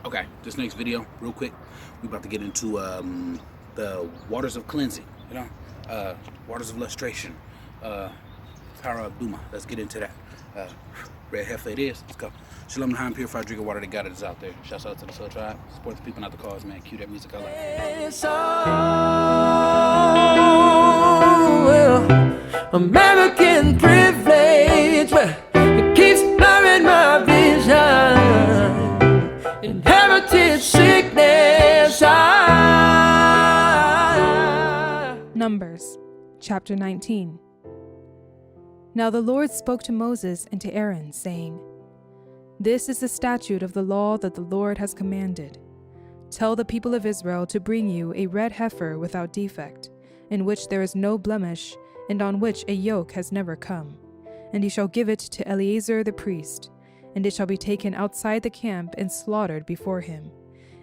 Okay, this next video, real quick, we about to get into the waters of cleansing, waters of lustration, power of Duma. Let's get into that. Red heifer it is. Let's go. Shalom L'Chaim, purified drinking water that God is out there. Shouts out to the Soul Tribe. Support the people, not the cause, man. Cue that music I like. American privilege, it keeps blurring my vision. Inherited sickness. Numbers, chapter 19. Now the Lord spoke to Moses and to Aaron, saying, This is the statute of the law that the Lord has commanded. Tell the people of Israel to bring you a red heifer without defect, in which there is no blemish, and on which a yoke has never come. And he shall give it to Eleazar the priest, and it shall be taken outside the camp and slaughtered before him.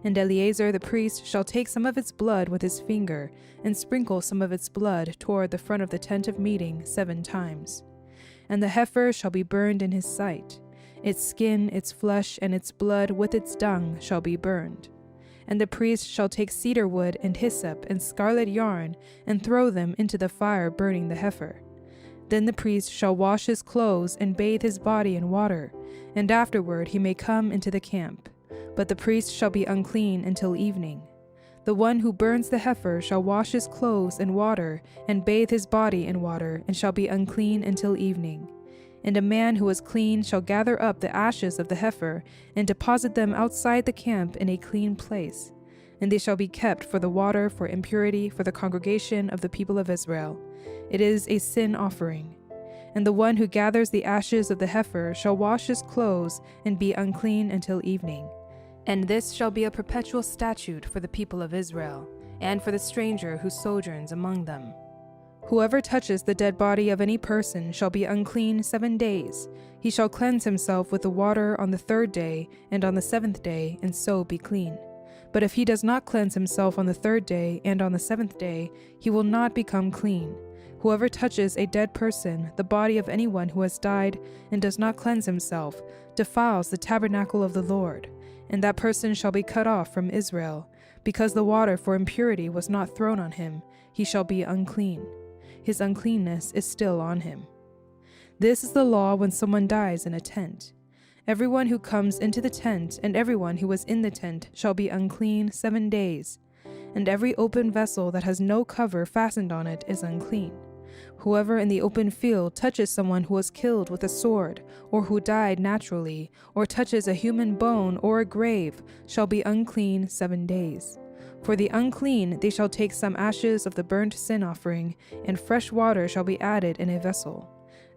And Eleazar the priest shall take some of its blood with his finger, and sprinkle some of its blood toward the front of the tent of meeting 7 times. And the heifer shall be burned in his sight. Its skin, its flesh, and its blood with its dung shall be burned. And the priest shall take cedar wood and hyssop and scarlet yarn, and throw them into the fire burning the heifer. Then the priest shall wash his clothes and bathe his body in water, and afterward he may come into the camp. But the priest shall be unclean until evening. The one who burns the heifer shall wash his clothes in water, and bathe his body in water, and shall be unclean until evening. And a man who is clean shall gather up the ashes of the heifer, and deposit them outside the camp in a clean place. And they shall be kept for the water for impurity for the congregation of the people of Israel. It is a sin offering. And the one who gathers the ashes of the heifer shall wash his clothes, and be unclean until evening. And this shall be a perpetual statute for the people of Israel, and for the stranger who sojourns among them. Whoever touches the dead body of any person shall be unclean 7 days. He shall cleanse himself with the water on the 3rd day, and on the 7th day, and so be clean. But if he does not cleanse himself on the 3rd day, and on the 7th day, he will not become clean. Whoever touches a dead person, the body of anyone who has died, and does not cleanse himself, defiles the tabernacle of the Lord, and that person shall be cut off from Israel. Because the water for impurity was not thrown on him, he shall be unclean. His uncleanness is still on him. This is the law when someone dies in a tent. Everyone who comes into the tent and everyone who was in the tent shall be unclean 7 days, and every open vessel that has no cover fastened on it is unclean. Whoever in the open field touches someone who was killed with a sword, or who died naturally, or touches a human bone or a grave, shall be unclean 7 days. For the unclean they shall take some ashes of the burnt sin offering, and fresh water shall be added in a vessel.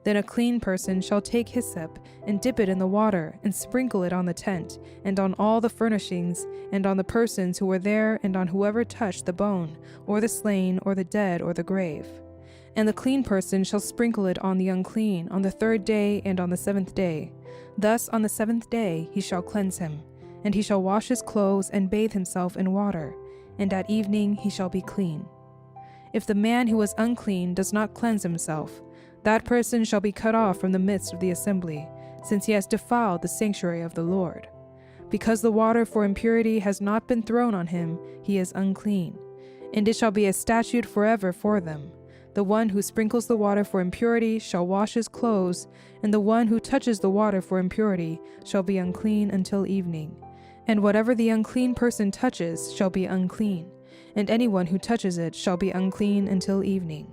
Then a clean person shall take hyssop, and dip it in the water, and sprinkle it on the tent, and on all the furnishings, and on the persons who were there, and on whoever touched the bone, or the slain, or the dead, or the grave. And the clean person shall sprinkle it on the unclean on the 3rd day and on the 7th day. Thus on the 7th day he shall cleanse him, and he shall wash his clothes and bathe himself in water, and at evening he shall be clean. If the man who is unclean does not cleanse himself, that person shall be cut off from the midst of the assembly, since he has defiled the sanctuary of the Lord. Because the water for impurity has not been thrown on him, he is unclean, and it shall be a statute forever for them. The one who sprinkles the water for impurity shall wash his clothes, and the one who touches the water for impurity shall be unclean until evening. And whatever the unclean person touches shall be unclean, and anyone who touches it shall be unclean until evening.